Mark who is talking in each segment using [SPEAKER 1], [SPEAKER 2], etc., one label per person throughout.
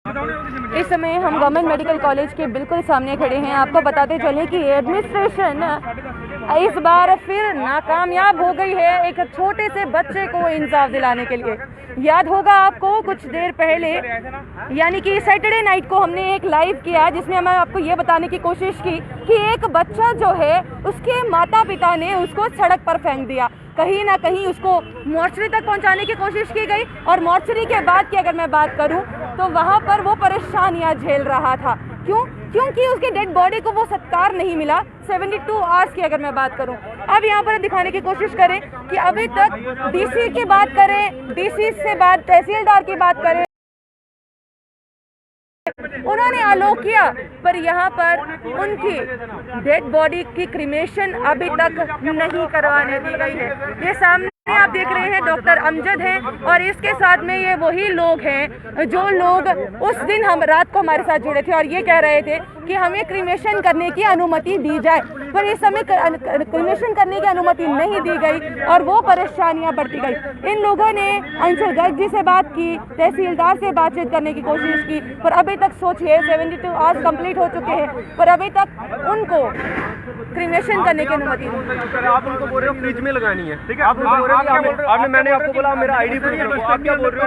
[SPEAKER 1] इस समय हम गवर्नमेंट मेडिकल कॉलेज के बिल्कुल सामने खड़े हैं। आपको बताते चलें कि एडमिनिस्ट्रेशन इस बार फिर नाकामयाब हो गई है एक छोटे से बच्चे को इंसाफ दिलाने के लिए। याद होगा आपको कुछ देर पहले यानी कि सैटरडे नाइट को हमने एक लाइव किया जिसमें हमें आपको ये बताने की कोशिश की कि एक बच्चा जो है उसके माता पिता ने उसको सड़क पर फेंक दिया। कहीं ना कहीं उसको मॉर्चरी तक पहुंचाने की कोशिश की गई और मॉर्चरी के बाद की अगर मैं बात करूं तो वहां पर वो परेशानियां झेल रहा था। क्योंकि उसके डेड बॉडी को वो सत्कार नहीं मिला। 72 आवर्स की अगर मैं बात करूं, अब यहाँ पर दिखाने की कोशिश करें कि अभी तक डीसी की बात करें, डीसी से बात तहसीलदार की बात करें, उन्होंने आलोक किया पर यहाँ पर उनकी डेड बॉडी की क्रिमेशन अभी तक नहीं करवाने दी गई है। ये सामने आप देख रहे हैं डॉक्टर अमजद हैं और इसके साथ में ये वही लोग हैं जो लोग उस दिन हम रात को हमारे साथ जुड़े थे और ये कह रहे थे कि हमें क्रिमेशन करने की अनुमति दी जाए, पर इस समय क्रिमेशन करने की अनुमति नहीं दी गई और वो परेशानियां बढ़ती गई। इन लोगों ने अंचल गर्ग जी से बात की, तहसीलदार से बातचीत करने की कोशिश की, पर अभी तक सोचिए 72 आवर्स कंप्लीट हो चुके हैं पर अभी तक उनको क्रिमेशन करने की अनुमति नहीं।
[SPEAKER 2] आप उनको बोल रहे हो फ्रिज में लगानी है, ठीक है? आप उनको बोल रहे हो आपने मैंने आपको बोला मेरा आईडी प्रूफ रखो, आप क्या बोल रहे हो?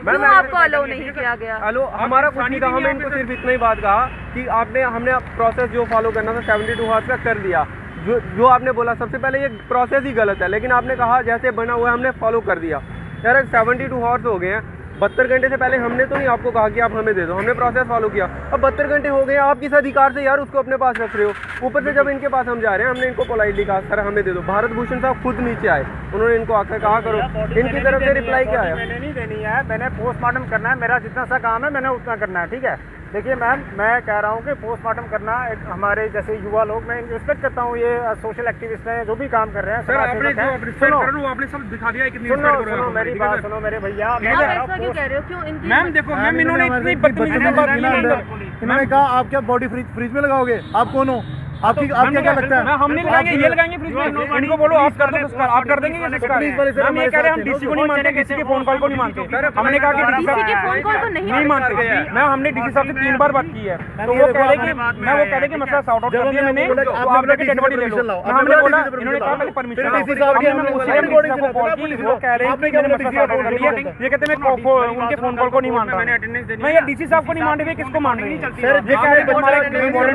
[SPEAKER 1] क्यों आपको अलाउ नहीं किया गया?
[SPEAKER 2] हेलो, हमारा कुछ नहीं था, हमने इनको सिर्फ इतना ही बात कहा कि हमने प्रोसेस जो फॉलो करना था 72 आवर्स का कर दिया। जो आपने बोला सबसे पहले ये प्रोसेस ही गलत है, लेकिन आपने कहा जैसे बना हुआ है हमने फॉलो कर दिया। यार 72 आवर्स हो गए हैं, 72 घंटे से पहले हमने तो नहीं आपको कहा कि आप हमें दे दो, हमने प्रोसेस फॉलो किया। अब 72 घंटे हो गए, आप किस अधिकार से यार उसको अपने पास रख रहे हो? ऊपर से जब इनके पास हम जा रहे हैं, हमने इनको पोलाइटली कहा सर हमें दे दो। भारत भूषण साहब खुद नीचे आए, उन्होंने इनको आकर कहा करो, इनकी तरफ से रिप्लाई क्या आया?
[SPEAKER 3] मैंने नहीं देनी है, मैंने पोस्टमार्टम करना है, मेरा जितना सा काम है मैंने उतना करना है, ठीक है? देखिए मैम, मैं कह रहा हूँ कि पोस्टमार्टम करना एक हमारे जैसे युवा लोग, मैं रिस्पेक्ट करता हूँ, ये सोशल एक्टिविस्ट हैं जो भी काम कर रहे हैं।
[SPEAKER 4] सर आपने जो आपने सब दिखा दिया, कितनी
[SPEAKER 3] सुनो मेरी बात सुनो मेरे भैया।
[SPEAKER 1] क्यों कह रहे हो? क्यों इनकी
[SPEAKER 4] मैम देखो मैम, इन्होंने इतनी बदतमीजी से बात की।
[SPEAKER 5] इन्होंने कहा आप क्या बॉडी फ्रिज में लगाओगे? आप कौन हो? आपकी क्या लगता है?
[SPEAKER 4] हम नहीं लगाएंगे, ये लगाएंगे फ्रिज में। इनको बोलो आप कर दो संस्कार, आप कर देंगे ये संस्कार। हम ये कह रहे हैं हम डीसी को नहीं मानते, डीसी के फोन कॉल को नहीं मानते। हमने कहा कि
[SPEAKER 1] डीसी के फोन कॉल को नहीं
[SPEAKER 4] मानते। मैं हमने डीसी साहब से 3 बार बात की है, तो वो कह रहे कि मसला सॉर्ट आउट कर दिया मैंने, तो आप लोग डेड बॉडी ले लो। हमने बोला, इन्होंने कहा पहले परमिशन वो कह रहे हैं कि मैंने मसला सॉर्ट आउट कर दिया। ये कहते मैं उनके फोन कॉल को नहीं मान रहा। मैं ये डीसी साहब को नहीं मान रही, किसको मान रही? ये कह रहे डेड बॉडी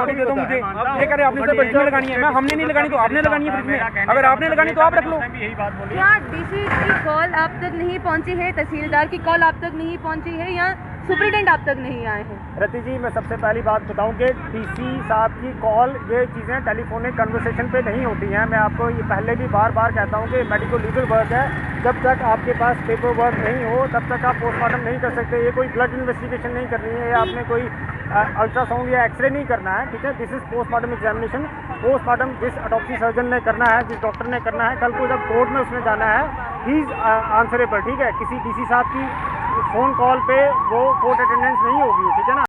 [SPEAKER 4] दे दो मुझे, ये कह रहे आपने फ्रिज में लगानी है। मैं हमने नहीं लगानी तो आपने लगानी है फ्रिज में, अगर आपने लगानी तो आप रख लो।
[SPEAKER 1] क्या डीसी की कॉल आप तक नहीं पहुंची है, तहसीलदार की कॉल आप तक नहीं पहुंची है या सुप्रीटेंडेंट आप तक नहीं आए हैं?
[SPEAKER 3] रति जी, मैं सबसे पहली बात बताऊं कि डीसी साहब की कॉल, ये चीज़ें टेलीफोनिक कन्वर्सेशन पे नहीं होती हैं। मैं आपको ये पहले भी बार बार कहता हूं कि मेडिको लीगल वर्क है, जब तक आपके पास पेपर वर्क नहीं हो तब तक आप पोस्टमार्टम नहीं कर सकते। ये कोई ब्लड इन्वेस्टिगेशन नहीं करनी है या आपने कोई अल्ट्रासाउंड या एक्सरे नहीं करना है, ठीक है? This is postmortem examination. Postmortem जिस ऑटोप्सी सर्जन ने करना है, जिस डॉक्टर ने करना है, कल को जब कोर्ट में उसने जाना है, ही इज आंसरेबल, ठीक है? किसी डीसी साहब की फोन कॉल पे वो कोर्ट अटेंडेंस नहीं होगी, ठीक है ना?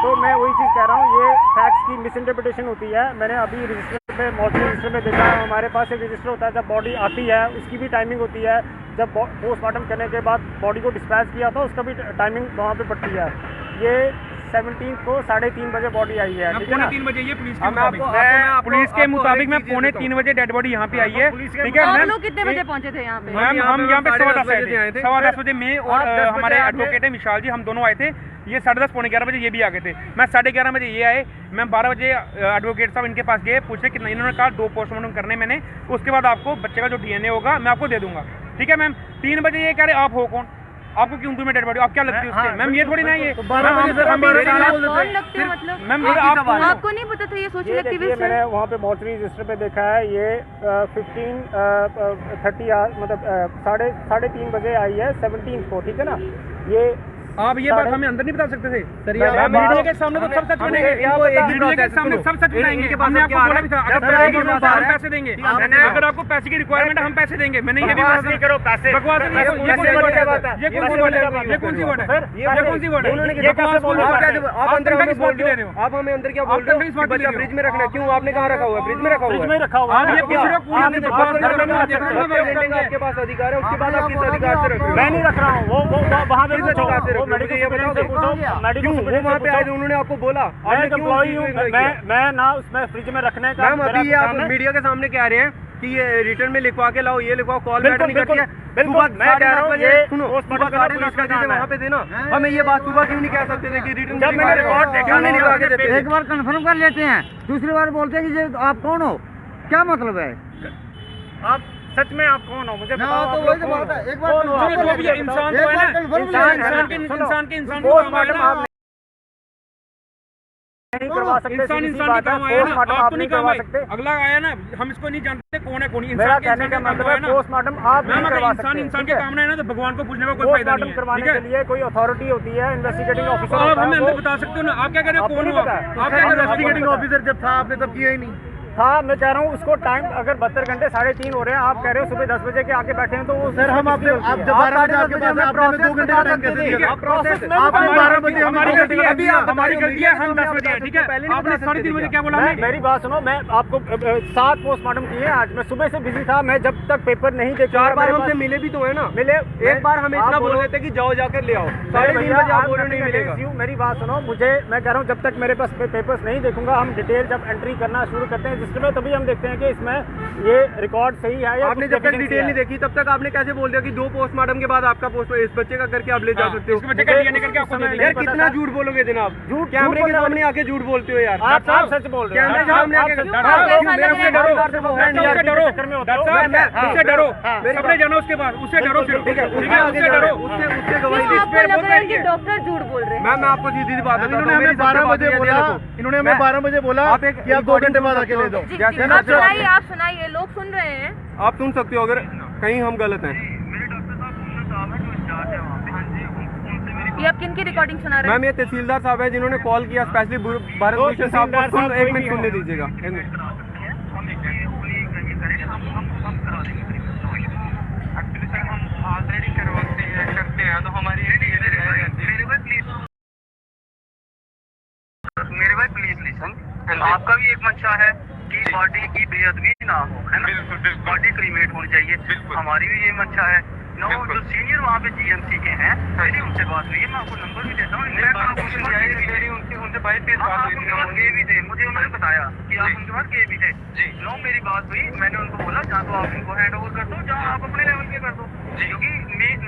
[SPEAKER 3] तो मैं वही चीज़ कह रहा हूँ, ये फैक्ट्स की मिस इंटरप्रिटेशन होती है। मैंने अभी रजिस्टर पे, मॉर्चरी रजिस्टर में देखा है, हमारे पास एक रजिस्टर होता है, जब बॉडी आती है उसकी भी टाइमिंग होती है। जब पोस्टमार्टम करने के बाद बॉडी को डिस्पैच किया था उसका भी टाइमिंग वहाँ पे पड़ती है। ये 17 को 3:30 बजे बॉडी आई है, ठीक है ना?
[SPEAKER 4] 3 बजे ये पुलिस के मुताबिक मैं 3:45 बजे डेड बॉडी यहाँ पे आई है, ठीक है?
[SPEAKER 1] आप लोग कितने बजे पहुंचे थे यहाँ पे?
[SPEAKER 4] मैम हम यहाँ पे 10:15 आए थे, 10:15 बजे में, और हमारे एडवोकेट है विशाल जी, हम दोनों आए थे। ये 10:30 पौने 11 बजे ये भी आ गए थे। मैं 11:30 बजे ये आए, मैं 12 बजे एडवोकेट साहब इनके पास गए, पूछे कितना, इन्होंने कहा 2 पोस्टमार्टम करने मैंने, उसके बाद आपको बच्चे का जो DNA होगा मैं आपको दे दूंगा, ठीक है मैम? 3 बजे ये कह रहे आप हो कौन, आपको क्यों दूं मैं डेड बॉडी, आप क्या लगती है उसके? मैम ये थोड़ी ना, ये
[SPEAKER 1] कौन लगते हो? मतलब
[SPEAKER 4] मैम
[SPEAKER 1] आपको नहीं पता था ये सोशल एक्टिविस्ट?
[SPEAKER 3] मैंने वहाँ पे मॉर्चरी रजिस्टर पे देखा है, ये 15:30 मतलब 3:30 बजे आई है 17 को, ठीक है ना? ये
[SPEAKER 4] आप ये बात हमें अंदर नहीं बता सकते थे?
[SPEAKER 5] सर
[SPEAKER 4] मीडिया के सामने तो सब सच बनेंगे, मीडिया के सामने सब सच बताएंगे। हमने आपको बोला भी था अगर पैसे की जरूरत है हम पैसे देंगे, अगर आपको पैसे की रिक्वायरमेंट है हम पैसे देंगे। मैंने ये भी बोला था।
[SPEAKER 3] करो पैसे
[SPEAKER 4] बकवास नहीं, ये कौन सी वर्ड है? ये कौन सी वर्ड है? ये कौन सी वर्ड है? ये कौन सी वर्ड है?
[SPEAKER 3] ये कैसे बोल रहे हो?
[SPEAKER 2] आप अंदर
[SPEAKER 4] तनख्वाह
[SPEAKER 2] हमें
[SPEAKER 4] किस
[SPEAKER 2] बोल
[SPEAKER 4] बात की
[SPEAKER 2] रहे
[SPEAKER 4] ले रहे
[SPEAKER 2] हो?
[SPEAKER 4] हो?
[SPEAKER 2] आप हमें अंदर क्या बोल रहे हो कि बच्चा फ्रिज में रखना है? क्यों आपने कहाँ रखा हुआ है? फ्रिज में रखा हुआ
[SPEAKER 3] फ्रिज
[SPEAKER 2] है?
[SPEAKER 3] में रखा हुआ
[SPEAKER 4] आप
[SPEAKER 3] है।
[SPEAKER 4] ये पूछ रहे हो कौन सी बकवास कर रहे हो? देख रहे हो
[SPEAKER 2] आपके पास अधिकार है, उसके बाद आप किस अधिकार से रख रहे हो?
[SPEAKER 3] मैं नहीं रख रहा हूँ, वो वहाँ पे
[SPEAKER 2] किस
[SPEAKER 3] पूछो,
[SPEAKER 2] अधिकार से रख
[SPEAKER 3] वो
[SPEAKER 2] रहे हो?
[SPEAKER 3] मेडिकल
[SPEAKER 2] मुझे ये
[SPEAKER 3] सुपरडेंट से
[SPEAKER 2] बताओ।
[SPEAKER 3] पूछो, मेडिकल
[SPEAKER 2] क्यों वो
[SPEAKER 3] सुपरडेंट
[SPEAKER 2] वहाँ
[SPEAKER 3] से
[SPEAKER 2] पे आए थे,
[SPEAKER 3] पूछो।
[SPEAKER 2] उन्होंने आपको बोला?
[SPEAKER 3] मैं
[SPEAKER 2] आपने
[SPEAKER 3] एक
[SPEAKER 2] क्यों
[SPEAKER 3] एम्प्लॉई हूँ,
[SPEAKER 2] किया?
[SPEAKER 3] मैं ना उसमें फ्रिज में रखने का
[SPEAKER 2] मैम अभी ये आप मीडिया के सामने कह रहे हैं कि ये रिटर्न में लिखवा के लाओ, ये लिखवाओ, कॉल मैटर नहीं करती है।
[SPEAKER 3] बिल्कुल, मैं कह रहा हूँ ये
[SPEAKER 2] सुनो,
[SPEAKER 3] पोस्टमार्टम
[SPEAKER 2] सुबह 10:30 बजे वहाँ पे थे ना, हमें ये बात सुबह क्यों नहीं कह सकते थे कि रिटर्न
[SPEAKER 3] जब मैंने रिकॉर्ड देखा
[SPEAKER 2] क्यों नहीं लिखवा के देते?
[SPEAKER 6] एक बार कंफर्म कर लेते हैं, दूसरी बार बोलते हैं कि ये आप कौन हो, क्या मतलब है?
[SPEAKER 3] आप सच में आप कौन हो मुझे बताओ।
[SPEAKER 6] तो वही तो बात है, एक बार
[SPEAKER 3] कौन हो आप?
[SPEAKER 4] जो भी है, इंसान तो है ना, इंसान के इंसान को
[SPEAKER 3] पोस्टमार्टम आप नहीं करवा सकते।
[SPEAKER 4] इंसान
[SPEAKER 3] सीधी
[SPEAKER 4] इंसान
[SPEAKER 3] बात
[SPEAKER 4] के
[SPEAKER 3] है,
[SPEAKER 4] काम आया ना,
[SPEAKER 3] पोस्टमार्टम
[SPEAKER 4] आप
[SPEAKER 3] आप
[SPEAKER 4] तो
[SPEAKER 3] नहीं
[SPEAKER 4] नहीं काम
[SPEAKER 3] करवा
[SPEAKER 4] आए।
[SPEAKER 3] सकते।
[SPEAKER 4] अगला आया ना, हम इसको नहीं जानते कौन है कौन नहीं।
[SPEAKER 3] मेरा
[SPEAKER 4] इंसान के
[SPEAKER 3] कहने
[SPEAKER 4] इंसान
[SPEAKER 3] का
[SPEAKER 4] के काम
[SPEAKER 3] मतलब
[SPEAKER 4] आया
[SPEAKER 3] है
[SPEAKER 4] ना।
[SPEAKER 3] पोस्टमार्टम आप नहीं
[SPEAKER 4] मैम अगर
[SPEAKER 3] करवा
[SPEAKER 4] इंसान
[SPEAKER 3] सकते।
[SPEAKER 4] इंसान
[SPEAKER 3] ठीक
[SPEAKER 4] के
[SPEAKER 3] है?
[SPEAKER 4] काम है ना तो भगवान को पूछने का कोई फायदा
[SPEAKER 3] पोस्टमार्टम
[SPEAKER 4] नहीं है।
[SPEAKER 3] करवाने
[SPEAKER 4] ठीक
[SPEAKER 3] के
[SPEAKER 4] है,
[SPEAKER 3] लिए कोई अथॉरिटी होती है, इन्वेस्टिगेटिंग ऑफिसर
[SPEAKER 4] तो आप
[SPEAKER 3] होता
[SPEAKER 4] हमें
[SPEAKER 3] है,
[SPEAKER 4] अंदर
[SPEAKER 3] वो
[SPEAKER 4] बता सकते हो ना, आप क्या कह रहे हो
[SPEAKER 3] आपको
[SPEAKER 4] कौन
[SPEAKER 3] नहीं
[SPEAKER 4] हो
[SPEAKER 3] पता।
[SPEAKER 4] आप क्या कह रहे हो?
[SPEAKER 5] इन्वेस्टिगेटिंग ऑफिसर जब था आपने तब किया ही नहीं।
[SPEAKER 3] हाँ मैं कह रहा हूँ उसको टाइम अगर 72 घंटे 3:30 हो रहे हैं, आप कह रहे हो सुबह 10 बजे के आके बैठे हैं तो वो
[SPEAKER 5] सर हम आपने आप जब 12 बजे आपके पास आपने हमें 2 घंटे का टाइम कैसे दिया?
[SPEAKER 2] आप प्रोसेस में
[SPEAKER 5] आपने 12 बजे
[SPEAKER 4] हमारी गलती है,
[SPEAKER 2] अभी आप
[SPEAKER 4] हमारी
[SPEAKER 2] बताइए,
[SPEAKER 4] गलती है, हम
[SPEAKER 2] मीडिया
[SPEAKER 4] 10 बजे हैं। ठीक है,
[SPEAKER 2] पहले नहीं
[SPEAKER 4] आपने
[SPEAKER 2] बता
[SPEAKER 4] 3:30 बजे क्या बोला
[SPEAKER 3] मैं
[SPEAKER 4] हमने?
[SPEAKER 3] मेरी बात सुनो, मैं आपको 7 पोस्टमार्टम किए हैं आज। मैं सुबह से बिजी था, मैं जब तक पेपर नहीं देखा
[SPEAKER 2] 4 बार हमसे मिले भी तो है ना।
[SPEAKER 3] मिले
[SPEAKER 2] एक बार हम इतना बोल रहे थे कि जाओ जाकर ले आओ, 3:30 बजे आप बोल रहे हो नहीं मिलेगा।
[SPEAKER 3] मेरी बात सुनो, मुझे मैं कह रहा हूँ जब तक मेरे पास पेपर्स नहीं देखूंगा, हम डिटेल जब एंट्री करना शुरू करते हैं जिसमें तभी हम देखते हैं कि इसमें ये रिकॉर्ड सही है या
[SPEAKER 2] आपने जब तक डिटेल नहीं देखी तब तक आपने कैसे बोल दिया कि 2 पोस्टमार्टम के बाद आपका पोस्ट इस बच्चे का करके आप ले जा सकते हो?
[SPEAKER 4] इसके बच्चे का DNA करके आपको दे देंगे।
[SPEAKER 2] यार कितना झूठ बोलोगे जनाब, कैमरे के सामने आके झूठ बोलते हो यार।
[SPEAKER 3] आप सच बोल रहे
[SPEAKER 2] कैमरे के सामने आके
[SPEAKER 4] उससे डरो, उससे डरो, सबने जाना उसके बाद, उससे डरो सिर्फ। ठीक है, उससे डरो,
[SPEAKER 2] उससे गवाही
[SPEAKER 1] क्यों
[SPEAKER 2] दी।
[SPEAKER 1] आपको लग रहा है कि डॉक्टर झूठ बोल रहे हैं?
[SPEAKER 2] मैम मैं आपको सीधी सी बात बताता
[SPEAKER 5] इन्होंने
[SPEAKER 2] हूँ, मेरी
[SPEAKER 5] हमें 12
[SPEAKER 2] सबसे
[SPEAKER 5] बजे
[SPEAKER 2] बात
[SPEAKER 5] बोला,
[SPEAKER 2] ये देखो।
[SPEAKER 5] इन्होंने हमें 12 बजे बोला
[SPEAKER 2] आप एक
[SPEAKER 5] कि आप 2 घंटे बाद आके ले जाओ।
[SPEAKER 1] जी,
[SPEAKER 2] जैसे
[SPEAKER 1] जी,
[SPEAKER 2] ना
[SPEAKER 1] आप सुनाइए, लोग सुन रहे हैं।
[SPEAKER 2] आप सुन सकते हो अगर कहीं हम गलत हैं।
[SPEAKER 1] ये आप किन की रिकॉर्डिंग सुना रहे हैं?
[SPEAKER 2] मैम ये तहसीलदार साहब है जिन्होंने कॉल किया स्पेशली भारत भूषण साहब को। सुन, एक मिनट सुनने दीजिएगा, एक मिनट।
[SPEAKER 7] मेरे भाई प्लीज लिसन, आपका भी एक मंशा है कि बॉडी की बेअदबी ना हो, है ना? बिल्कुल, बॉडी क्रीमेट होनी चाहिए। हमारी भी ये मंशा है। नो जो सीनियर वहाँ पे जीएमसी के हैं, मेरी उनसे बात हुई है, मैं आपको नंबर भी देता हूँ। उनसे बात गए भी थे, मुझे उन्होंने बताया कि आप उनके पास गए भी थे। नो मेरी बात हुई, मैंने उनको बोला जहाँ तो आप उनको हैंड ओवर कर दो, जहाँ आप अपने लेवल पे कर दो, क्योंकि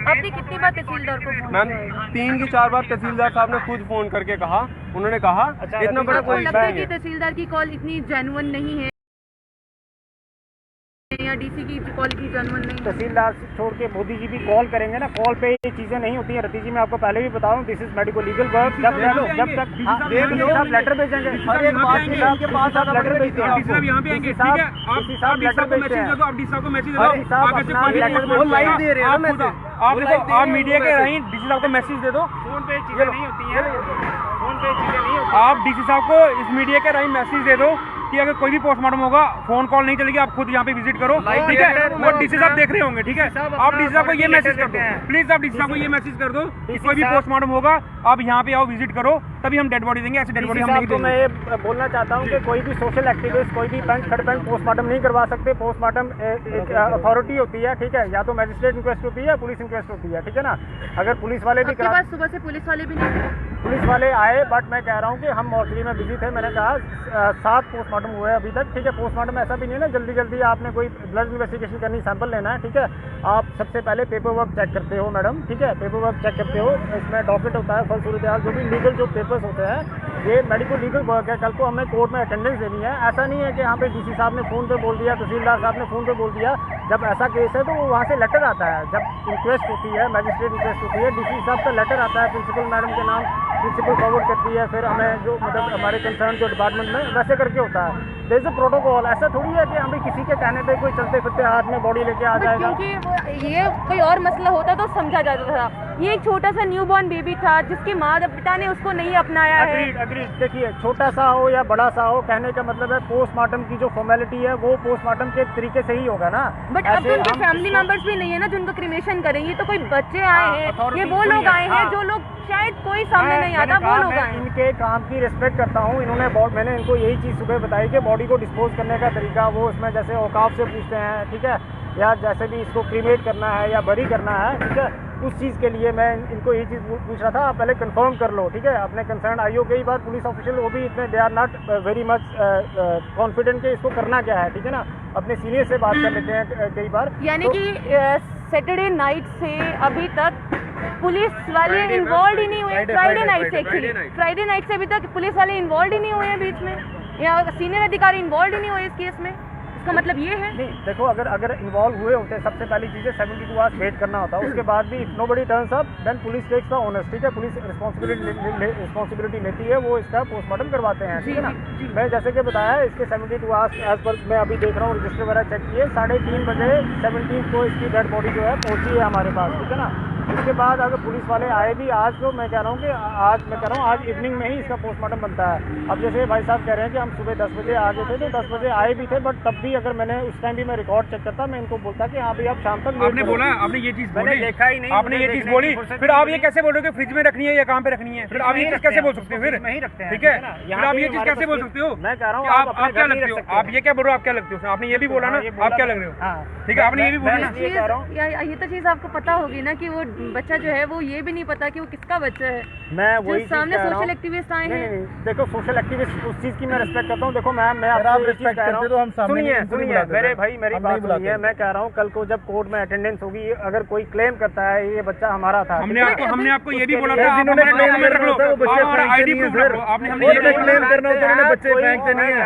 [SPEAKER 1] आपने कितनी बार तहसीलदार को फोन
[SPEAKER 2] मैम
[SPEAKER 1] किया है?
[SPEAKER 2] 3 की 4 बार तहसीलदार साहब ने खुद फोन करके कहा, उन्होंने कहा इतना बड़ा
[SPEAKER 1] आपको
[SPEAKER 2] कोई
[SPEAKER 1] लगता है
[SPEAKER 2] नहीं
[SPEAKER 1] कि
[SPEAKER 2] है।
[SPEAKER 1] तहसीलदार की कॉल इतनी जेन्युइन नहीं है या डीसी की कॉल की जेन्युइन नहीं है?
[SPEAKER 3] तहसीलदार से छोड़ के मोदी जी भी कॉल करेंगे ना, कॉल पे ये चीजें नहीं होती हैं। रति जी मैं आपको पहले भी बताऊं, this is medico legal work. जब तक आप लेटर भेजेंगे,
[SPEAKER 2] हर एक बात के लिए के पास
[SPEAKER 3] आप लेटर भेजते हैं,
[SPEAKER 4] डीसी साहब यहाँ पे आएंगे, ठीक है? आप डीसी साहब को मैसेज दे दो, आप डीसी साहब को मैसेज दे दो,
[SPEAKER 3] डीसी साहब
[SPEAKER 4] आगे से
[SPEAKER 3] अपना
[SPEAKER 4] कोई भी
[SPEAKER 3] लेटर
[SPEAKER 2] वो लाइव दे रहे हैं ना
[SPEAKER 4] आप खुद-
[SPEAKER 2] मैसेज।
[SPEAKER 4] आप
[SPEAKER 2] वो
[SPEAKER 4] देखो,
[SPEAKER 2] लाइव दे
[SPEAKER 4] आप
[SPEAKER 2] रहे हैं
[SPEAKER 4] मीडिया के
[SPEAKER 2] मैसेज।
[SPEAKER 4] रही डीसी साहब को मैसेज दे दो,
[SPEAKER 3] फोन पे चीजें नहीं होती हैं, फोन पे चीजें नहीं होती।
[SPEAKER 4] आप डीसी साहब को इस मीडिया के रही मैसेज दे दो कि अगर कोई भी पोस्टमार्टम होगा फोन कॉल नहीं चलेगी, आप खुद यहाँ पे विजिट करो, ठीक है? वो डीसी साहब देख रहे होंगे, ठीक है? आप डीसी साहब को ये मैसेज कर दो, प्लीज आप डीसी साहब को ये मैसेज कर दो कि कोई भी पोस्टमार्टम होगा आप यहाँ पे आओ, विजिट करो, तभी हम डेड बॉडी देंगे। ऐसे डेड बॉडी
[SPEAKER 3] डीसी
[SPEAKER 4] हम नहीं
[SPEAKER 3] साहब को मैं
[SPEAKER 4] देंगे।
[SPEAKER 3] ये बोलना चाहता हूँ कि कोई भी सोशल एक्टिविस्ट, कोई भी पंच खड़ पंच पोस्टमार्टम नहीं करवा सकते। पोस्टमार्टम एक अथॉरिटी होती है, ठीक है? या तो मैजिस्ट्रेट इंक्वेस्ट होती है या पुलिस इंक्वेस्ट होती है, ठीक है ना? अगर पुलिस वाले भी
[SPEAKER 1] आपके पास सुबह से पुलिस वाले भी नहीं थे?
[SPEAKER 3] पुलिस वाले आए, बट मैं कह रहा हूँ कि हम मॉर्चरी में बिजी थे। मैंने कहा 7 पोस्टमार्टम हुए अभी तक, ठीक है? पोस्टमार्टम ऐसा भी नहीं है ना जल्दी जल्दी आपने कोई ब्लड इन्वेस्टिगेशन करनी, सैंपल लेना है, ठीक है? आप सबसे पहले पेपर वर्क चेक करते हो मैडम, ठीक है? पेपर वर्क चेक करते हो, इसमें डॉक्यूमेंट होता है, फल सूरत जो भी लीगल जो पेपर्स होते हैं, ये मेडिको लीगल वर्क है। कल को हमें कोर्ट में अटेंडेंस देनी है। ऐसा नहीं है कि यहाँ पे डीसी साहब ने फ़ोन पे बोल दिया, तहसीलदार साहब ने फ़ोन पे बोल दिया। जब ऐसा केस है तो वहाँ से लेटर आता है, जब इंक्वेस्ट होती है, मैजिस्ट्रेट इंक्वेस्ट होती है, डीसी साहब का लेटर आता है, प्रिंसिपल मैडम के नाम प्रिंसिपल फॉरवर्ड करती है, फिर हमें जो मतलब हमारे कंसर्न जो डिपार्टमेंट में वैसे करके होता है। There is a protocol. ऐसा थोड़ी है कि हमें किसी के कहने पे कोई चलते फिरते हाथ में बॉडी लेके आ जाएगा।
[SPEAKER 1] क्योंकि ये कोई और मसला होता तो समझा जाता था, ये एक छोटा सा न्यूबॉर्न बेबी था जिसके माता पिता ने उसको नहीं अपनाया है।
[SPEAKER 3] अग्रीड। देखिए, छोटा सा हो या बड़ा सा हो, कहने का मतलब है पोस्टमार्टम की जो फॉर्मेलिटी है वो पोस्टमार्टम के तरीके से ही होगा ना।
[SPEAKER 1] बट अब तो उनके फैमिली मेंबर्स भी नहीं है ना जो उनको क्रिमेशन करेंगे। तो कोई बच्चे आए हैं, ये वो लोग आए हैं जो लोग शायद कोई सामने नहीं आता, वो लोग आए।
[SPEAKER 3] इनके काम की रिस्पेक्ट करता हूँ। इन्होंने मैंने इनको यही चीज़ सुबह बताई कि बॉडी को डिस्पोज करने का तरीका वो उसमें जैसे औकाफ से पूछते हैं, ठीक है, या जैसे भी इसको क्रीमेट करना है या बरी करना है, ठीक है, उस चीज़ के लिए मैं इनको यही चीज़ पूछ रहा था। आप पहले कंफर्म कर लो, ठीक है, अपने कंसर्न आईओ। कई बार पुलिस ऑफिशियल वो भी इतने they are not very much confident कि इसको करना क्या है, ठीक है ना, अपने सीनियर से बात कर लेते हैं कई बार।
[SPEAKER 1] यानी कि सैटरडे नाइट से अभी तक पुलिस वाले इन्वॉल्व ही नहीं हुए। फ्राइडे नाइट से एक्चुअली फ्राइडे नाइट से अभी तक पुलिस वाले इन्वॉल्व ही नहीं हुए हैं बीच में, या सीनियर अधिकारी इन्वॉल्व ही नहीं हुए इस केस में। इसका मतलब ये है
[SPEAKER 3] नहीं, देखो, अगर इन्वॉल्व हुए होते, सबसे पहली चीज़ है 72 आवर्स वेट करना होता है। उसके बाद भी if nobody turns up then police takes the owners, ठीक है, पुलिस रिस्पॉन्सिबिलिटी लेती है, वो इसका पोस्टमार्टम करवाते हैं, ठीक है ना। मैं जैसे कि बताया, इसके 72 आवर्स एज पर मैं अभी देख रहा हूँ, रजिस्टर वगैरह चेक किए, 3:30 बजे 17 को इसकी डेड बॉडी जो है पहुँची है हमारे पास, ठीक है ना। उसके बाद अगर पुलिस वाले आए भी आज, तो मैं कह रहा हूँ कि आज इवनिंग में ही इसका पोस्टमार्टम बनता है। अब जैसे भाई साहब कह रहे हैं कि हम सुबह 10 बजे आ गए थे, तो 10 बजे आए भी थे, बट तब भी अगर मैंने उस टाइम भी मैं रिकॉर्ड चेक करता, मैं इनको बोलता कि हाँ भाई आप शाम तक
[SPEAKER 4] आपने बोला, आपने ये चीज
[SPEAKER 3] मैंने
[SPEAKER 4] बोली,
[SPEAKER 3] देखा ही नहीं,
[SPEAKER 4] आपने ये चीज बोली, फिर आप ये कैसे बोल रहे हो कि फ्रिज में रखनी है या कहाँ पे रखनी है? फिर आप ये चीज कैसे बोल सकते हो? फिर
[SPEAKER 3] नहीं रखते हैं,
[SPEAKER 4] ठीक है, फिर आप ये चीज कैसे बोल सकते हो?
[SPEAKER 3] मैं कह रहा हूँ
[SPEAKER 4] आप क्या लगते हो? आप ये क्या बोल रहे हो? आप क्या लगते हो? आपने ये भी बोला ना, आप क्या लग रहे हो? ठीक है, आपने ये भी बोला ना।
[SPEAKER 1] ये तो चीज आपको पता होगी ना कि वो बच्चा जो है वो ये भी नहीं पता कि वो किसका बच्चा है।
[SPEAKER 3] मैं वही
[SPEAKER 1] सामने सोशल एक्टिविस्ट आए हैं।
[SPEAKER 3] देखो, सोशल एक्टिविस्ट उस चीज की मैं रिस्पेक्ट करता हूँ। देखो मैम, मैं आपको रिस्पेक्ट कह रहा हूँ, सुनिए मेरे भाई, मेरी बात सुनिए। मैं कह रहा हूँ कल को जब कोर्ट में अटेंडेंस होगी, अगर कोई क्लेम करता है ये बच्चा हमारा था,
[SPEAKER 4] हमने आपको ये भी बोला था, आप हमारे डॉक्यूमेंट रख लो, आप हमारा आईडी प्रूफ रख लो। आपने हमने ये
[SPEAKER 5] क्लेम करना होता है, बच्चे फेंकते नहीं है।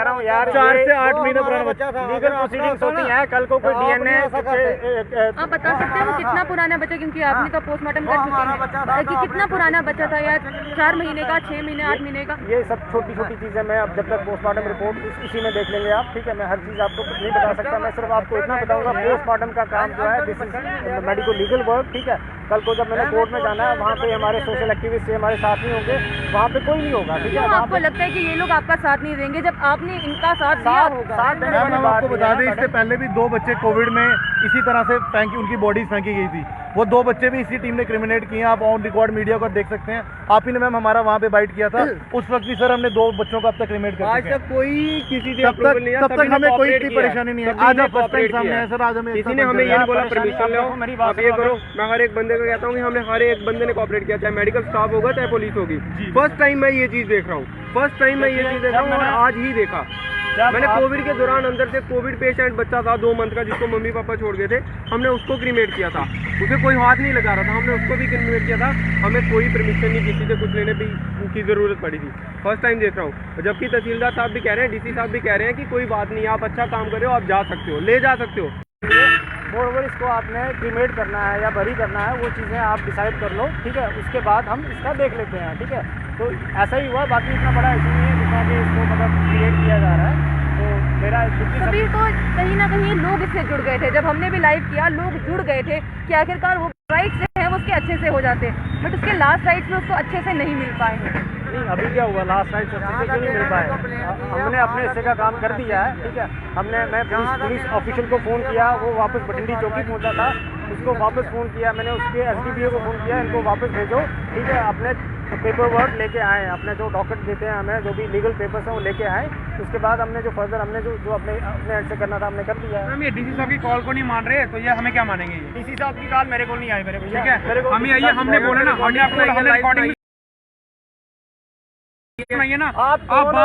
[SPEAKER 5] 4 से 8 महीने पुराना बच्चा था।
[SPEAKER 3] लीगल प्रोसीडिंग्स होती है, कल को कोई डीएनए
[SPEAKER 1] आप बता सकते हैं वो कितना पुराना बच्चा, क्योंकि आपने तो पोस्टमार्टम कर चुके हैं, कि कितना पुराना बच्चा था, या 4 महीने का, 6 महीने, 8 महीने का?
[SPEAKER 3] ये सब छोटी छोटी चीज़ें मैं अब जब तक पोस्टमार्टम रिपोर्ट इसी में देख लेंगे आप, ठीक है। मैं हर चीज़ आपको नहीं बता सकता, मैं सिर्फ आपको इतना बताऊंगा, पोस्टमार्टम का काम जो है this is medico legal work, ठीक है। कल को जब मैंने कोर्ट में जाना है, वहाँ पे हमारे सोशल एक्टिविस्ट हमारे साथ नहीं होंगे, वहाँ पे कोई नहीं होगा, ठीक है।
[SPEAKER 1] आपको लगता है कि ये लोग आपका साथ नहीं देंगे जब आपने इनका साथ दिया होगा?
[SPEAKER 5] मैम, आपको बता दें, इससे पहले भी 2 बच्चे कोविड में इसी तरह से उनकी बॉडीज फेंकी गई थी। वो 2 बच्चे भी इसी टीम ने क्रिमिनेट किए हैं। आप ऑन रिकॉर्ड मीडिया को देख सकते हैं। आप ही ने मैम हमारा वहाँ पे बाइट किया था, उस वक्त भी सर हमने 2 बच्चों को अब तक क्रिमिनेट कर
[SPEAKER 2] आज
[SPEAKER 5] चुके हैं।
[SPEAKER 2] तक कोई किसी से
[SPEAKER 5] तब तक हमें कोई इतनी परेशानी नहीं है। आज आप फर्स्ट टाइम सामने आए सर, आज हमें
[SPEAKER 2] किसी ने हमें ये नहीं बोला परमिशन लो, आप ये करो। मैं हर एक बंदे को कहता हूँ कि हमने हर एक बंदे ने कोऑपरेट किया, चाहे मेडिकल स्टाफ होगा चाहे पुलिस होगी। फर्स्ट टाइम मैं ये चीज़ देख रहा हूँ, फर्स्ट टाइम मैं ये चीज़ देख रहा हूँ, मैंने आज ही देखा। मैंने कोविड के दौरान अंदर से कोविड पेशेंट बच्चा था 2 मंथ का, जिसको मम्मी पापा छोड़ गए थे, हमने उसको क्रीमेट किया था। उसे कोई हाथ नहीं लगा रहा था, हमने उसको भी क्रीमेट किया था। हमें कोई परमिशन नहीं किसी से कुछ लेने की ज़रूरत पड़ी थी। फर्स्ट टाइम देख रहा हूँ। जबकि तहसीलदार साहब भी कह रहे हैं, डीसी साहब भी कह रहे हैं कि कोई बात नहीं, आप अच्छा काम कर रहे हो, आप जा सकते हो, ले जा सकते हो।
[SPEAKER 3] मोरओवर इसको आपने क्रीमेट करना है या बरी करना है, वो चीज़ें आप डिसाइड कर लो, ठीक है। उसके बाद हम इसका देख लेते हैं, ठीक है। तो ऐसा ही हुआ, बाकी इतना बड़ा इशू नहीं है जितना कि इसको मतलब क्रिएट किया जा रहा है। तो मेरा
[SPEAKER 1] सभी तो कहीं ना कहीं लोग इससे जुड़ गए थे। जब हमने भी लाइव किया, लोग जुड़ गए थे कि आखिरकार वो राइट्स जो है वो उसके अच्छे से हो जाते, बट उसके लास्ट राइट्स में उसको अच्छे से नहीं मिल पाए हैं।
[SPEAKER 3] नहीं, अभी क्या हुआ, लास्ट राइट अच्छे से क्यों नहीं मिल पाए? हमने अपने हिस्से का काम कर दिया है, ठीक है। मैं पुलिस ऑफिशियल को फ़ोन किया, वो वापस बठिंडी चौकी पहुंचा था, उसको वापस फ़ोन किया मैंने, उसके एसडीपीओ को फ़ोन किया, इनको वापस भेजो, ठीक है। अपने पेपर वर्क लेके आए, अपने जो डॉक्यूमेंट देते हैं हमें, जो भी लीगल पेपर्स हैं वो लेके आए। उसके बाद हमने जो फर्दर हमने जो अपने एंड से करना था हमने कर दिया है।
[SPEAKER 4] हम ये डीसी साहब की कॉल को नहीं मान रहे, तो ये हमें क्या मानेंगे?
[SPEAKER 3] डीसी साहब की कॉल मेरे को नहीं आई, मेरे भैया,
[SPEAKER 4] ठीक है। हमें आइए, हमने बोला ना, हमने आपको रिकॉर्डिंग सुनाइए ना।
[SPEAKER 3] आप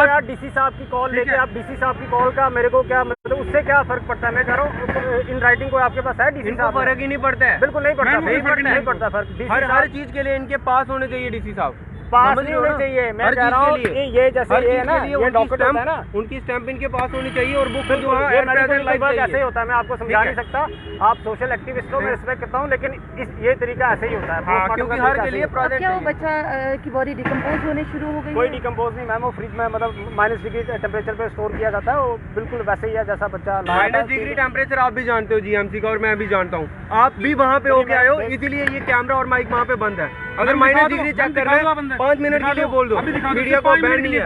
[SPEAKER 3] यार डीसी साहब की कॉल लेके, आप डीसी साहब की कॉल का मेरे को क्या मतलब, उससे क्या फर्क पड़ता है? मैं कह रहा हूँ इन राइटिंग को आपके पास है डीसी साहब?
[SPEAKER 2] फर्क ही नहीं पड़ता है,
[SPEAKER 3] बिल्कुल नहीं पड़ता, नहीं पड़ता फर्क।
[SPEAKER 2] हर चीज के लिए इनके पास होने चाहिए डीसी साहब।
[SPEAKER 3] पास नहीं होनी चाहिए। मैं कह रहा हूँ कि ये जैसे ये है ना, ये डॉक्टर होता है ना,
[SPEAKER 2] उनकी स्टैंप इनके पास होनी चाहिए और बुक जो है
[SPEAKER 3] ये मेडिकल लीगल वर्क ऐसे ही होता है। मैं आपको समझा नहीं सकता, आप सोशल एक्टिविस्ट हो, मैं रिस्पेक्ट करता हूँ, लेकिन ये तरीका ऐसे ही होता है।
[SPEAKER 2] क्योंकि हर के लिए
[SPEAKER 1] अब क्या वो बच्चा की बॉडी डिकम्पोज होने शुरू हो गई?
[SPEAKER 3] कोई डिकम्पोज नहीं मैम, वो फ्रिज में मतलब -डिग्री टेम्परेचर पे स्टोर किया जाता है, वो बिल्कुल वैसे ही है जैसा बच्चा।
[SPEAKER 2] -डिग्री टेम्परेचर आप भी जानते हो जीएमसी का, और मैं भी जानता हूँ, आप भी वहाँ पे होके आए हो, इसीलिए ये कैमरा और माइक वहाँ पे बंद है। अगर -डिग्री चेक कर रहे हैं 5 मिनट के लिए बोल दो, मीडिया को बैन नहीं है,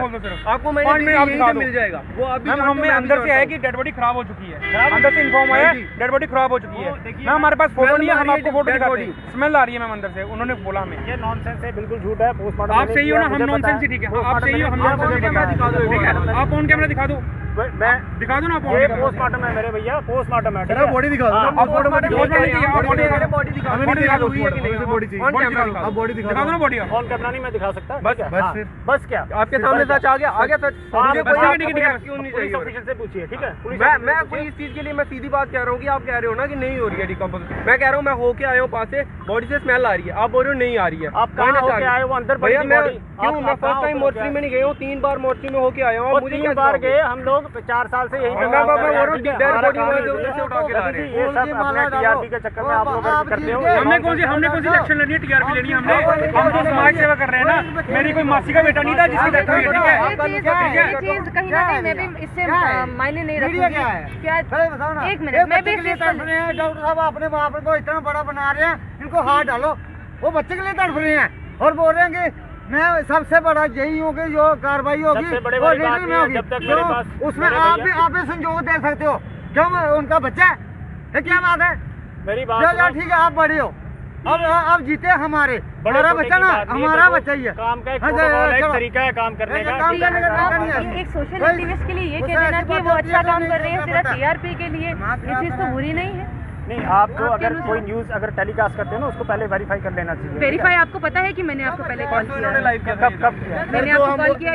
[SPEAKER 2] आपको -डिग्री मिल जाएगा। वो अभी
[SPEAKER 4] हमें अंदर से है कि डेड बॉडी खराब हो चुकी है, अंदर से इन्फॉर्म आया डेड बॉडी खराब हो चुकी है। मैम हमारे पास फोटो नहीं है, हम आपको फोटो दिखाते हैं। स्मेल आ रही है मैम अंदर से, उन्होंने बोला हमें।
[SPEAKER 3] ये नॉनसेंस है, बिल्कुल झूठ है। पोस्टमार्टम
[SPEAKER 4] आप सही हो ना, हम नॉनसेंस ही ठीक है। आप सही हो, हम नॉनसेंस ठीक है। आप ऑन कैमरा दिखा दो,
[SPEAKER 3] मैं
[SPEAKER 4] दिखा दो ना।
[SPEAKER 3] ये पोस्टमार्टम है मेरे भैया, पोस्टमार्टम है।
[SPEAKER 5] बॉडी दिखा दो,
[SPEAKER 2] आप बॉडी दिखा दो,
[SPEAKER 5] आप बॉडी दिखा
[SPEAKER 4] दो ना बॉडी।
[SPEAKER 3] ऑन कैमरा नहीं मैं दिखा सकता।
[SPEAKER 2] बस
[SPEAKER 3] क्या
[SPEAKER 2] आपके सामने सच आ गया सच। मुझे कोई
[SPEAKER 3] क्यों नहीं चाहिए? ऑफिसर से पूछिए, ठीक है।
[SPEAKER 2] मैं कोई इस चीज के लिए मैं सीधी बात कह रहा हूँ कि आप कह रहे हो ना कि नहीं हो रही है डिकम्पोजिशन, मैं कह रहा हूँ मैं होके आया हूँ पास से, बॉडी से स्मेल आ रही है, आप बोल रहे हो नहीं आ रही है।
[SPEAKER 3] आप कहाँ होके आए हो? अंदर
[SPEAKER 2] भैया मैं क्यों, मैं फर्स्ट टाइम मोर्चरी में नहीं गया हूँ, 3 बार मोर्चरी में होके आया हूँ।
[SPEAKER 3] मुझे 3 बार गए हम लोग, 4 साल से यही
[SPEAKER 2] डेड बॉडी उधर से उठा के ला रहे हैं।
[SPEAKER 3] ये सब अपने टीआरपी के चक्कर में आप लोग करते हो।
[SPEAKER 4] हमने कौन सी इलेक्शन लड़ी है, टीआरपी लेनी है हमने। हम तो समाज सेवा कर रहे हैं ना। मेरी कोई मासी का बेटा नहीं था जिसकी डेथ हुई है, ठीक है।
[SPEAKER 1] ये चीज कहीं ना कहीं मैं भी इससे मायने नहीं रखूंगी। क्या एक मिनट, मैं भी
[SPEAKER 6] डॉक्टर साहब अपने बाप को इतना बड़ा बना रहे हैं, इनको हाथ डालो। वो बच्चे के लिए तड़प रहे हैं और बोल रहे हैं कि मैं सबसे बड़ा यही हूँ कि जो कार्रवाई होगी वो लीगल में होगी। उसमें आप भी संजोग दे सकते हो, क्यों उनका बच्चा है, ये क्या बात है?
[SPEAKER 3] मेरी बात
[SPEAKER 6] ठीक है, आप बड़े हो, अब जीते हमारा बच्चा ना, हमारा बच्चा ही है।
[SPEAKER 3] काम का एक तरीका है काम करने का।
[SPEAKER 1] एक सोशल एक्टिविस्ट के लिए ये कह देना कि वो अच्छा काम कर रहे हैं सिर्फ टीआरपी के लिए, ये चीज तो बुरी नहीं है।
[SPEAKER 3] नहीं, आपको अगर कोई न्यूज अगर टेलीकास्ट करते हो ना, उसको पहले वेरीफाई कर लेना चाहिए।
[SPEAKER 1] वेरीफाई आपको पता है कि मैंने आपको पहले कॉल किया,
[SPEAKER 3] कब किया?
[SPEAKER 1] मैंने आपको कॉल किया,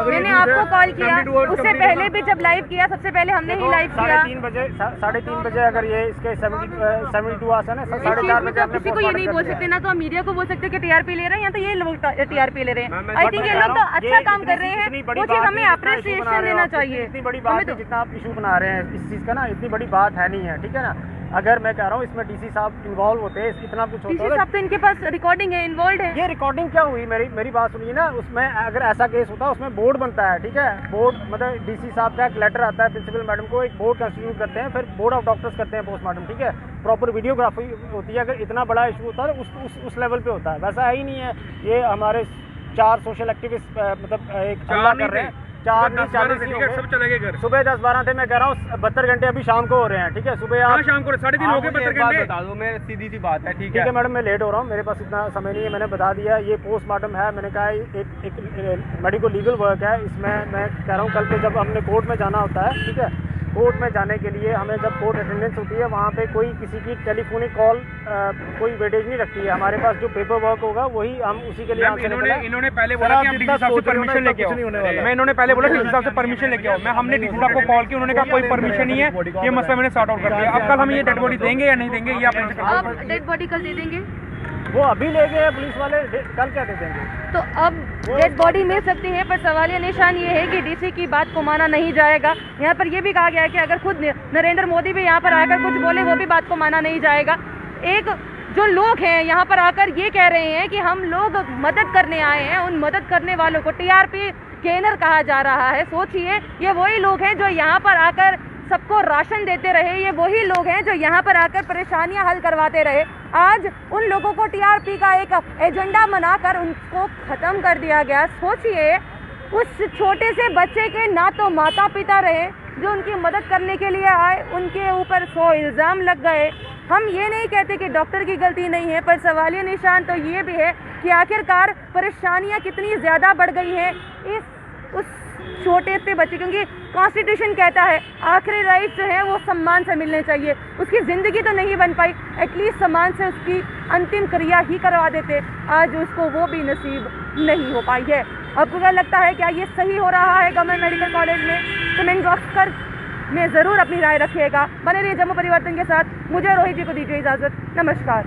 [SPEAKER 1] मैंने आपको कॉल किया, उससे पहले भी जब लाइव किया, सबसे पहले हमने ही लाइव किया।
[SPEAKER 3] 3:30 बजे अगर ये इसके 72 आवर्स है ना, 4:30 बजे
[SPEAKER 1] किसी को ये नहीं बोल सकते ना, तो हम मीडिया को बोल सकते कि टीआरपी ले रहे हैं, या तो ये लोग टीआरपी ले रहे हैं। आई थिंक ये लोग तो अच्छा काम कर रहे हैं, वो चीज हमें अप्रिसिएशन देना चाहिए।
[SPEAKER 3] इतनी बड़ी बात है, जितना आप इशू बना रहे हैं इस चीज का ना, इतनी बड़ी बात है नहीं है, ठीक है ना। अगर मैं कह रहा हूँ इसमें डीसी साहब इन्वॉल्व होते हैं, इतना कुछ होता है।
[SPEAKER 1] डीसी साहब तो इनके पास रिकॉर्डिंग है, इन्वॉल्व है।
[SPEAKER 3] ये रिकॉर्डिंग क्या हुई? मेरी बात सुनिए ना, उसमें अगर ऐसा केस होता है उसमें बोर्ड बनता है, ठीक है। बोर्ड मतलब डीसी साहब का एक लेटर आता है प्रिंसिपल मैडम को, एक बोर्ड कंस्टिट्यूट करते हैं, फिर बोर्ड ऑफ डॉक्टर्स करते हैं पोस्टमार्टम, ठीक है। प्रॉपर वीडियोग्राफी होती है। अगर इतना बड़ा इशू होता है तो उस लेवल पे होता है, वैसा है ही नहीं है। ये हमारे 4 सोशल एक्टिविस्ट मतलब एक हल्ला कर रहे हैं, 4 नहीं 40
[SPEAKER 4] सब चले गए घर।
[SPEAKER 3] सुबह 10-12 थे, मैं कह रहा हूँ 72 घंटे अभी शाम को हो रहे हैं, ठीक है। सुबह आप
[SPEAKER 4] शाम को 3:30 हो गए, 72 घंटे।
[SPEAKER 2] बता दो, मैं सीधी सी बात है, ठीक
[SPEAKER 3] है मैडम, मैं लेट हो रहा हूँ, मेरे पास इतना समय नहीं है। मैंने बता दिया ये पोस्टमार्टम है, मैंने कहा एक मेडिको लीगल वर्क है। इसमें मैं कह रहा हूँ कल को जब हमने कोर्ट में जाना होता है, ठीक है, कोर्ट में जाने के लिए हमें जब कोर्ट अटेंडेंस होती है, वहाँ पे कोई किसी की टेलीफोनिक कॉल कोई वेटेज नहीं रखती है। हमारे पास जो पेपर वर्क होगा वही हम उसी के लिए
[SPEAKER 4] इन्होंने पहले बोला कि आप डीसी साहब से परमिशन लेके आओ। मैं इन्होंने पहले बोला डीसी साहब से परमिशन लेके आओ, हमने डीसी साहब को कॉल किया, उन्होंने कहा कोई परमिशन नहीं है, ये मसला मैंने सॉर्ट आउट कर दिया। अब कल हम ये डेड बॉडी देंगे या नहीं देंगे, ये
[SPEAKER 1] आप डेड बॉडी कल दे देंगे?
[SPEAKER 3] वो अभी ले गए पुलिस वाले, कल क्या दे देंगे?
[SPEAKER 1] तो अब डेड बॉडी मिल सकती है, पर सवालिया निशान ये है कि डीसी की बात को माना नहीं जाएगा। यहाँ पर ये भी कहा गया है कि अगर खुद नरेंद्र मोदी भी यहाँ पर आकर कुछ बोले, वो भी बात को माना नहीं जाएगा। एक जो लोग हैं यहाँ पर आकर ये कह रहे हैं कि हम लोग मदद करने आए हैं, उन मदद करने वालों को टीआरपी गेनर कहा जा रहा है। सोचिए, ये वही लोग हैं जो यहाँ पर आकर सबको राशन देते रहे, ये वही लोग हैं जो यहाँ पर आकर परेशानियां हल करवाते रहे। आज उन लोगों को टीआरपी का एक एजेंडा बनाकर उनको खत्म कर दिया गया। सोचिए, उस छोटे से बच्चे के ना तो माता पिता रहे जो उनकी मदद करने के लिए आए, उनके ऊपर 100 इल्ज़ाम लग गए। हम ये नहीं कहते कि डॉक्टर की गलती नहीं है, पर सवालिया निशान तो ये भी है कि आखिरकार परेशानियाँ कितनी ज़्यादा बढ़ गई हैं उस छोटे से बच्चे, क्योंकि कॉन्स्टिट्यूशन कहता है आखिरी राइट जो है वो सम्मान से मिलने चाहिए। उसकी ज़िंदगी तो नहीं बन पाई, एटलीस्ट सम्मान से उसकी अंतिम क्रिया ही करवा देते। आज उसको वो भी नसीब नहीं हो पाई है। आपको क्या लगता है, क्या ये सही हो रहा है गवर्नमेंट मेडिकल कॉलेज में? कमेंट बॉक्स कर में ज़रूर अपनी राय रखिएगा। बने रहिए जम्मू परिवर्तन के साथ। मुझे रोहित जी को दीजिए इजाज़त। नमस्कार।